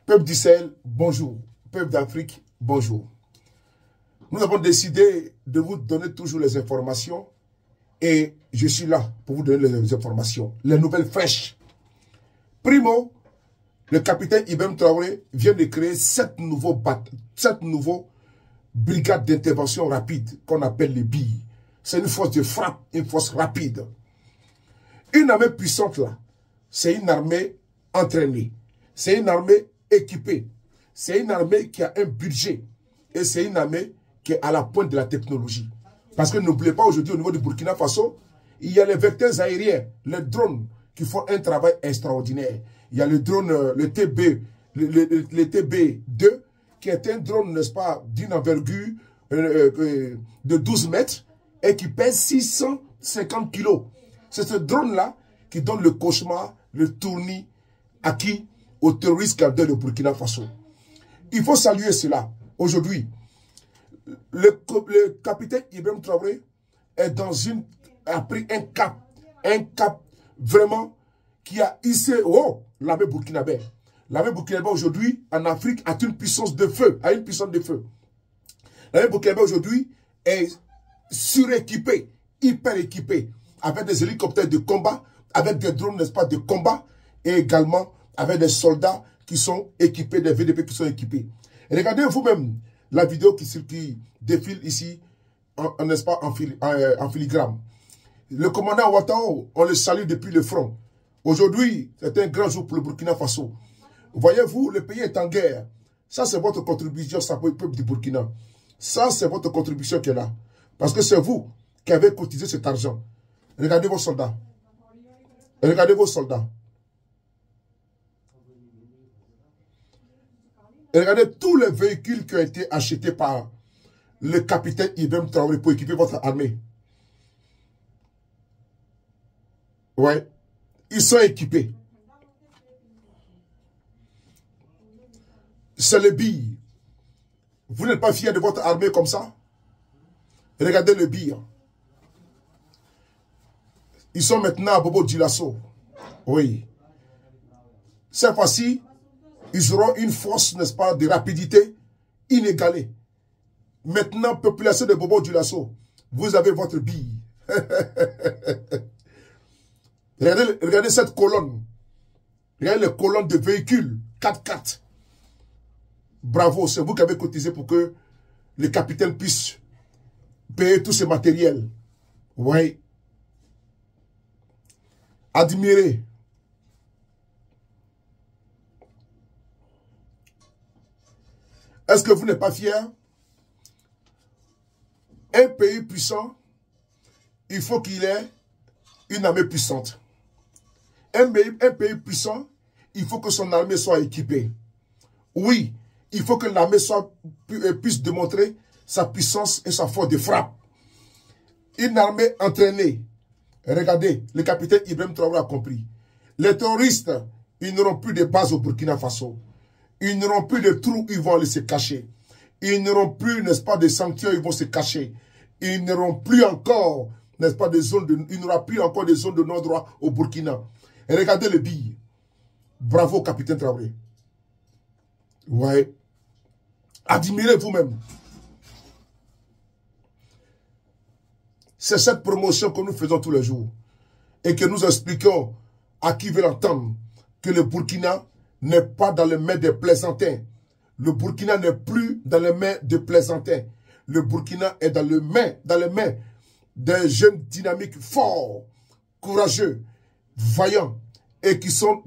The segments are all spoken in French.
Peuple du Sahel, bonjour. Peuple d'Afrique, bonjour. Nous avons décidé de vous donner toujours les informations et je suis là pour vous donner les informations, les nouvelles fraîches. Primo, le capitaine Ibrahim Traoré vient de créer 7 nouveaux brigades d'intervention rapide qu'on appelle les BI. C'est une force de frappe, une force rapide. Une armée puissante là, c'est une armée entraînée, c'est une armée équipée, c'est une armée qui a un budget et c'est une armée qui est à la pointe de la technologie. Parce que n'oubliez pas aujourd'hui au niveau du Burkina Faso, il y a les vecteurs aériens, les drones qui font un travail extraordinaire. Il y a le drone, le TB2, qui est un drone, n'est-ce pas, d'une envergure de 12 mètres et qui pèse 650 kilos. C'est ce drone-là qui donne le cauchemar, le tournis acquis aux terroristes caldeurs de Burkina Faso. Il faut saluer cela. Aujourd'hui, le capitaine Ibrahim Traoré a pris un cap vraiment qui a hissé l'armée burkinabé. L'armée burkinabé aujourd'hui en Afrique a une puissance de feu, L'armée burkinabé aujourd'hui est suréquipée, hyper équipée, avec des hélicoptères de combat, avec des drones, n'est-ce pas, de combat, et également avec des soldats qui sont équipés, des VDP qui sont équipés. Et regardez vous-même la vidéo qui défile ici, n'est-ce pas, en filigrane. Le commandant Ouattara, on le salue depuis le front. Aujourd'hui, c'est un grand jour pour le Burkina Faso. Voyez-vous, le pays est en guerre. Ça, c'est votre contribution, ça pour le peuple du Burkina. Ça, c'est votre contribution qui est là. Parce que c'est vous qui avez cotisé cet argent. Regardez vos soldats. Regardez vos soldats. Et regardez tous les véhicules qui ont été achetés par le capitaine Ibrahim Traoré pour équiper votre armée. Ouais. Ils sont équipés. C'est le billes. Vous n'êtes pas fiers de votre armée comme ça? Regardez le billes. Ils sont maintenant à Bobo Dioulasso. Oui. Cette fois-ci, ils auront une force, n'est-ce pas, de rapidité inégalée. Maintenant, population de Bobo Dioulasso, vous avez votre bille. regardez cette colonne. Regardez les colonnes de véhicules 4x4. Bravo, c'est vous qui avez cotisé pour que le capitaine puisse payer tous ces matériels. Oui. Admirez. Est-ce que vous n'êtes pas fiers? Un pays puissant, il faut qu'il ait une armée puissante. Un pays puissant, il faut que son armée soit équipée. Oui, il faut que l'armée puisse démontrer sa puissance et sa force de frappe. Une armée entraînée. Regardez, le capitaine Ibrahim Traoré a compris. Les terroristes, ils n'auront plus de base au Burkina Faso. Ils n'auront plus de trous où ils vont aller se cacher. Ils n'auront plus, n'est-ce pas, de sanctuaires où ils vont se cacher. Ils n'auront plus encore, n'est-ce pas, il n'y aura plus encore des zones de non-droit au Burkina. Et regardez le billes. Bravo, capitaine Traoré. Ouais. Admirez vous-même. C'est cette promotion que nous faisons tous les jours. Et que nous expliquons à qui veut l'entendre que le Burkina n'est pas dans les mains des plaisantins. Le Burkina n'est plus dans les mains des plaisantins. Le Burkina est dans les mains des jeunes dynamiques forts, courageux, vaillants et qui ont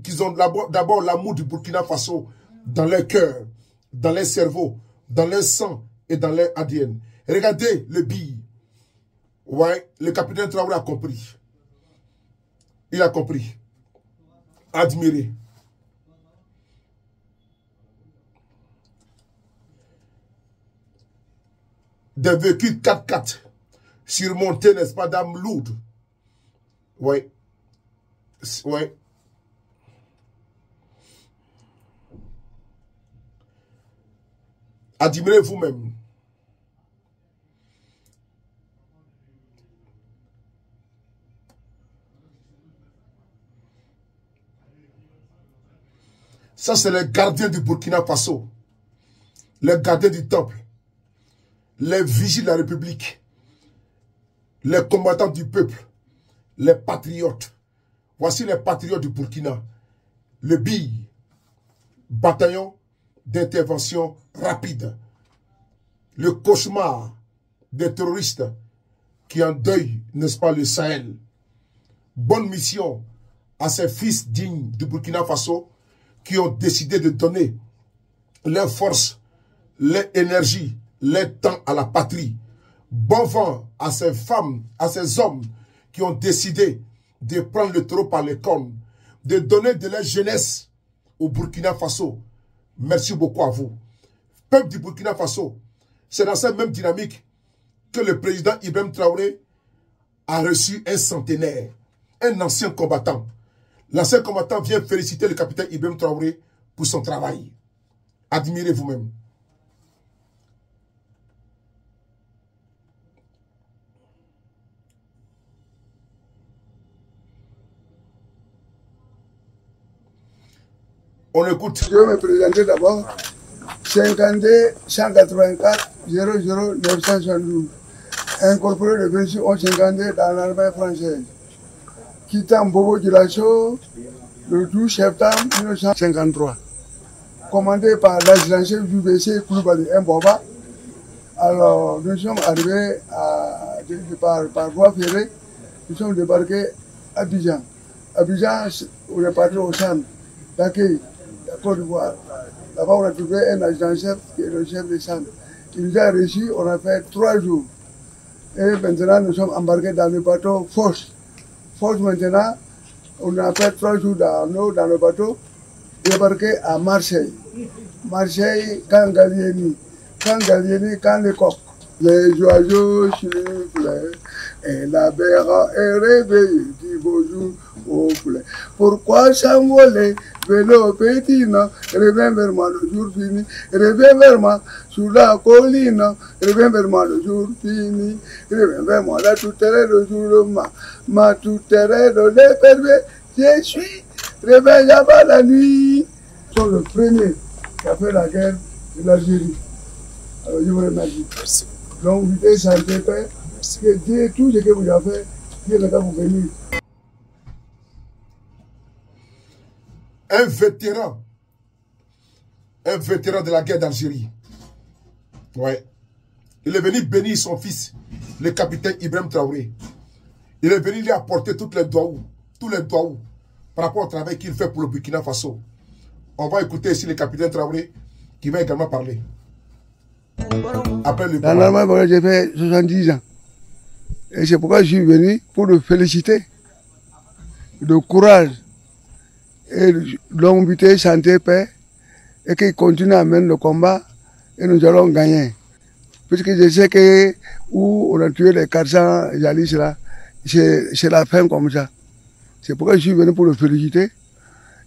d'abord l'amour du Burkina Faso dans leur cœur, dans leur cerveau, dans leur sang et dans leur ADN. Regardez le billes. Ouais, le capitaine Traoré a compris. Il a compris. Admirez. Des véhicules 4x4 surmontés, n'est-ce pas, d'armes lourdes. Oui. Oui. Admirez vous-même. Ça, c'est les gardiens du Burkina Faso. Les gardiens du temple. Les vigiles de la République. Les combattants du peuple. Les patriotes. Voici les patriotes du Burkina. Le BI, bataillon d'intervention rapide. Le cauchemar des terroristes qui endeuillent, n'est-ce pas, le Sahel. Bonne mission à ces fils dignes du Burkina Faso qui ont décidé de donner leurs forces, leur énergie, leur temps à la patrie. Bon vent à ces femmes, à ces hommes qui ont décidé de prendre le taureau par les cornes, de donner de leur jeunesse au Burkina Faso. Merci beaucoup à vous. Peuple du Burkina Faso, c'est dans cette même dynamique que le président Ibrahim Traoré a reçu un centenaire, un ancien combattant. L'ancien combattant vient féliciter le capitaine Ibrahim Traoré pour son travail. Admirez vous-même. On écoute. Je vais me présenter d'abord. 52 184 00 972. Incorporé le 26 11 52 dans l'armée française. Quittant Bobo Dioulasso le 12 septembre 1953. Commandé par l'adjudant-chef du BC Koulibaly Mboba. Alors, nous sommes arrivés par voie ferrée. Nous sommes débarqués à Abidjan. Abidjan, on est parti au centre d'accueil. La Côte d'Ivoire. Là-bas, on a trouvé un adjudant-chef qui est le chef de centre. Il nous a reçus, on a fait 3 jours. Et maintenant, nous sommes embarqués dans le bateau Force. Force, maintenant, on a fait 3 jours dans le bateau, débarqué à Marseille. Marseille, quand Gallieni, quand les coqs. Les oiseaux sifflent et la berre est réveillée, dit bonjour au poulet. Pourquoi s'envoler, vélo petit, non, reviens vers moi le jour fini, reviens vers moi sur la colline, reviens vers moi le jour fini, reviens vers moi là tout est le jour de ma tout est de l'épervé, je suis, réveille avant la nuit. Ils sont le premier qui a fait la guerre de l'Algérie. Alors je vous remercie. Merci. Donc, vous êtes santé, Père, que Dieu, tout ce que vous avez fait, Dieu est là pour venir. Un vétéran de la guerre d'Algérie. Ouais. Il est venu bénir son fils, le capitaine Ibrahim Traoré. Il est venu lui apporter tous les doigts par rapport au travail qu'il fait pour le Burkina Faso. On va écouter ici le capitaine Traoré qui va également parler. Après le dans l'armée, j'ai fait 70 ans. Et c'est pourquoi je suis venu pour le féliciter. De courage et longuité, santé, paix. Et qu'il continue à mener le combat. Et nous allons gagner. Puisque je sais que où on a tué les 400 jalistes là, c'est la fin comme ça. C'est pourquoi je suis venu pour le féliciter.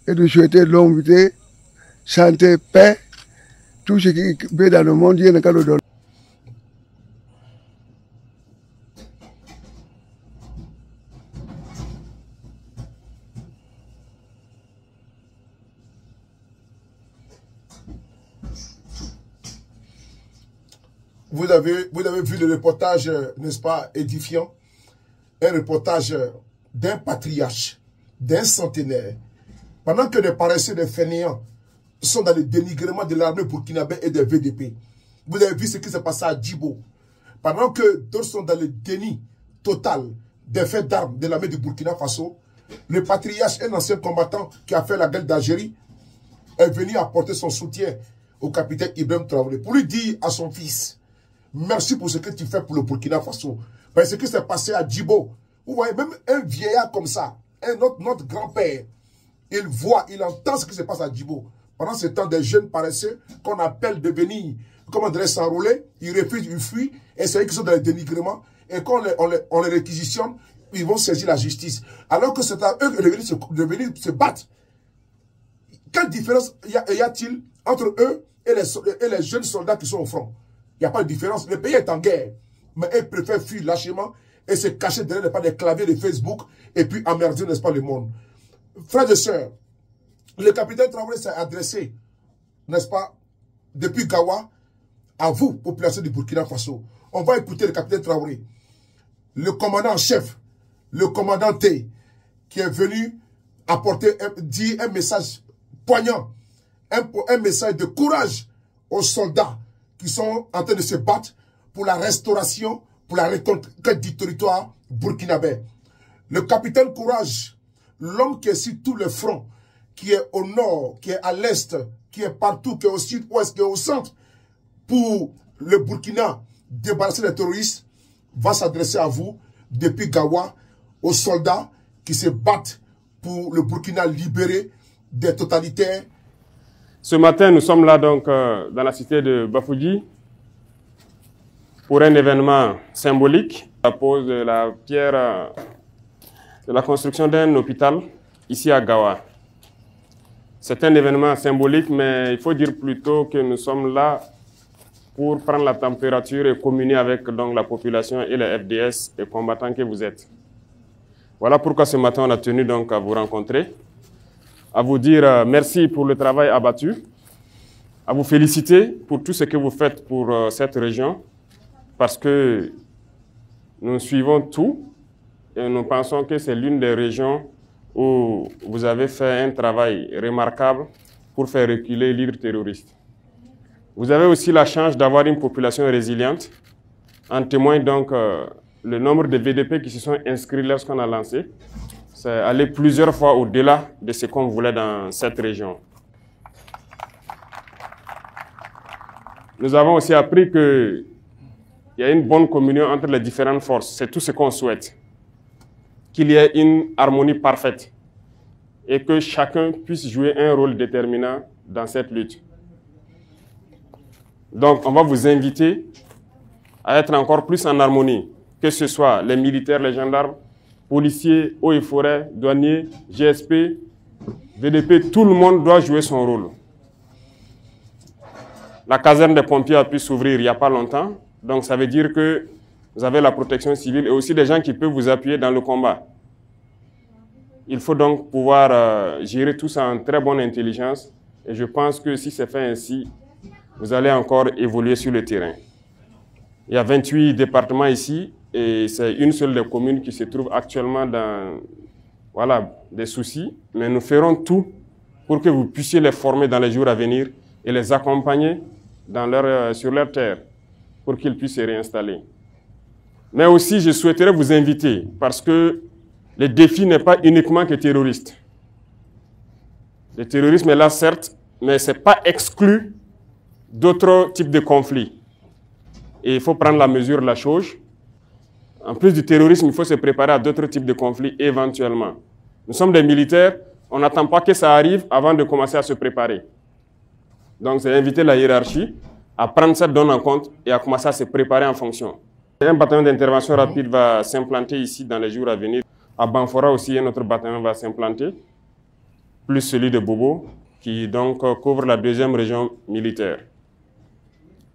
Et de souhaiter longuité, santé, paix. Tout ce qui est dans le monde, il y a un cas de donner. Vous avez vu le reportage, n'est-ce pas, édifiant. Un reportage d'un patriarche, d'un centenaire. Pendant que des paresseux, des fainéants sont dans le dénigrement de l'armée burkinabé et des VDP. Vous avez vu ce qui s'est passé à Djibo. Pendant que d'autres sont dans le déni total des faits d'armes de l'armée du Burkina Faso, le patriarche, un ancien combattant qui a fait la guerre d'Algérie, est venu apporter son soutien au capitaine Ibrahim Traoré pour lui dire à son fils, merci pour ce que tu fais pour le Burkina Faso. Parce que ce qui s'est passé à Djibo, vous voyez, même un vieillard comme ça, notre grand-père, il voit, il entend ce qui se passe à Djibo. Pendant ce temps, des jeunes paresseux qu'on appelle de venir, comment on s'enrôler, ils refusent, ils fuient, et c'est eux qui sont dans le dénigrement, et quand on les réquisitionne, ils vont saisir la justice. Alors que c'est à eux de venir se battre. Quelle différence y a-t-il entre eux et les jeunes soldats qui sont au front? Il n'y a pas de différence. Le pays est en guerre, mais ils préfèrent fuir lâchement et se cacher derrière des claviers de Facebook et puis emmerder, n'est-ce pas, le monde. Frères et sœurs, Le capitaine Traoré s'est adressé, n'est-ce pas, depuis Gawa, à vous, population du Burkina Faso. On va écouter le capitaine Traoré, le commandant en chef, le commandant T, qui est venu apporter, dire un message poignant, un message de courage aux soldats qui sont en train de se battre pour la restauration, pour la reconquête du territoire burkinabé. Le capitaine Courage, l'homme qui est sur tous les fronts, qui est au nord, qui est à l'est, qui est partout, qui est au sud-ouest, qui est au centre, pour le Burkina débarrasser les terroristes, va s'adresser à vous depuis Gawa, aux soldats qui se battent pour le Burkina libéré des totalitaires. Ce matin, nous sommes là donc dans la cité de Bafouji pour un événement symbolique, la pose de la pierre de la construction d'un hôpital ici à Gawa. C'est un événement symbolique, mais il faut dire plutôt que nous sommes là pour prendre la température et communier avec donc, la population et les FDS, les combattants que vous êtes. Voilà pourquoi ce matin on a tenu donc à vous rencontrer, à vous dire merci pour le travail abattu, à vous féliciter pour tout ce que vous faites pour cette région, parce que nous suivons tout et nous pensons que c'est l'une des régions où vous avez fait un travail remarquable pour faire reculer l'hydre terroriste. Vous avez aussi la chance d'avoir une population résiliente. En témoigne donc le nombre de VDP qui se sont inscrits lorsqu'on a lancé. C'est allé plusieurs fois au-delà de ce qu'on voulait dans cette région. Nous avons aussi appris qu'il y a une bonne communion entre les différentes forces. C'est tout ce qu'on souhaite. Qu'il y ait une harmonie parfaite et que chacun puisse jouer un rôle déterminant dans cette lutte. Donc, on va vous inviter à être encore plus en harmonie, que ce soit les militaires, les gendarmes, policiers, eaux et forêts, douaniers, GSP, VDP, tout le monde doit jouer son rôle. La caserne des pompiers a pu s'ouvrir il n'y a pas longtemps, donc ça veut dire que vous avez la protection civile et aussi des gens qui peuvent vous appuyer dans le combat. Il faut donc pouvoir gérer tout ça en très bonne intelligence. Et je pense que si c'est fait ainsi, vous allez encore évoluer sur le terrain. Il y a 28 départements ici et c'est une seule des communes qui se trouve actuellement dans des soucis. Mais nous ferons tout pour que vous puissiez les former dans les jours à venir et les accompagner sur leur terre pour qu'ils puissent se réinstaller. Mais aussi, je souhaiterais vous inviter, parce que le défi n'est pas uniquement que terroriste. Le terrorisme est là, certes, mais ce n'est pas exclu d'autres types de conflits. Et il faut prendre la mesure de la chose. En plus du terrorisme, il faut se préparer à d'autres types de conflits éventuellement. Nous sommes des militaires, on n'attend pas que ça arrive avant de commencer à se préparer. Donc, c'est inviter la hiérarchie à prendre cette donne en compte et à commencer à se préparer en fonction. Un bataillon d'intervention rapide va s'implanter ici dans les jours à venir. À Banfora aussi, un autre bataillon va s'implanter, plus celui de Bobo, qui donc couvre la 2e région militaire.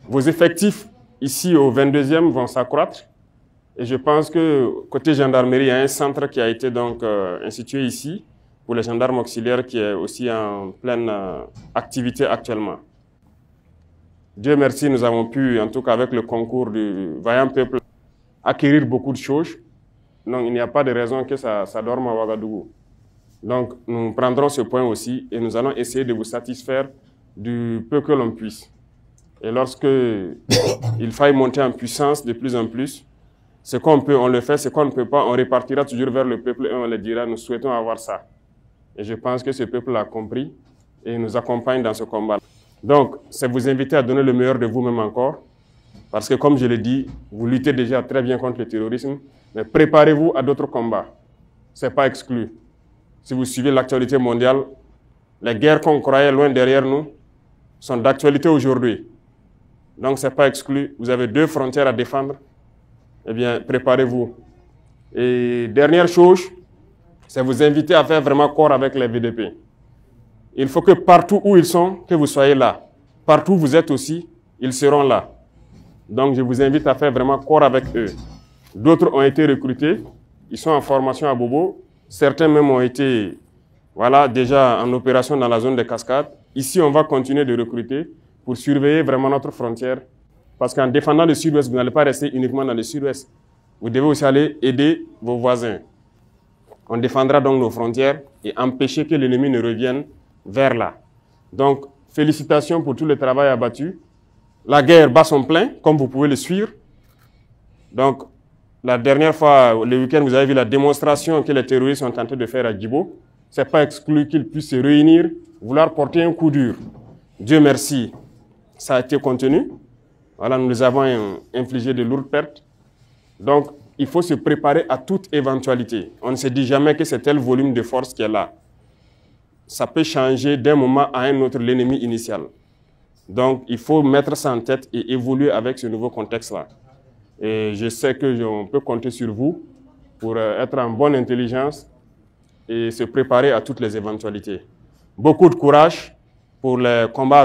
Vos effectifs ici au 22e vont s'accroître. Et je pense que côté gendarmerie, il y a un centre qui a été donc institué ici pour les gendarmes auxiliaires qui est aussi en pleine activité actuellement. Dieu merci, nous avons pu, en tout cas avec le concours du vaillant peuple, acquérir beaucoup de choses. Donc il n'y a pas de raison que ça dorme à Ouagadougou. Donc nous prendrons ce point aussi et nous allons essayer de vous satisfaire du peu que l'on puisse. Et lorsque il faille monter en puissance de plus en plus, ce qu'on peut, on le fait, ce qu'on ne peut pas, on repartira toujours vers le peuple et on le dira, nous souhaitons avoir ça. Et je pense que ce peuple l'a compris et nous accompagne dans ce combat. Donc, c'est vous inviter à donner le meilleur de vous-même encore, parce que comme je l'ai dit, vous luttez déjà très bien contre le terrorisme, mais préparez-vous à d'autres combats. Ce n'est pas exclu. Si vous suivez l'actualité mondiale, les guerres qu'on croyait loin derrière nous sont d'actualité aujourd'hui. Donc, ce n'est pas exclu. Vous avez 2 frontières à défendre. Eh bien, préparez-vous. Et dernière chose, c'est vous inviter à faire vraiment corps avec les VDP. Il faut que partout où ils sont, que vous soyez là. Partout où vous êtes aussi, ils seront là. Donc, je vous invite à faire vraiment corps avec eux. D'autres ont été recrutés. Ils sont en formation à Bobo. Certains même ont été voilà, déjà en opération dans la zone des cascades. Ici, on va continuer de recruter pour surveiller vraiment notre frontière. Parce qu'en défendant le sud-ouest, vous n'allez pas rester uniquement dans le sud-ouest. Vous devez aussi aller aider vos voisins. On défendra donc nos frontières et empêcher que l'ennemi ne revienne vers là. Donc, félicitations pour tout le travail abattu. La guerre bat son plein, comme vous pouvez le suivre. Donc, la dernière fois, le week-end, vous avez vu la démonstration que les terroristes sont tentés de faire à Djibo. Ce n'est pas exclu qu'ils puissent se réunir, vouloir porter un coup dur. Dieu merci, ça a été contenu. Voilà, nous avons infligé de lourdes pertes. Donc, il faut se préparer à toute éventualité. On ne se dit jamais que c'est tel volume de force qui est là. Ça peut changer d'un moment à un autre l'ennemi initial. Donc, il faut mettre ça en tête et évoluer avec ce nouveau contexte-là. Et je sais qu'on peut compter sur vous pour être en bonne intelligence et se préparer à toutes les éventualités. Beaucoup de courage pour les combats.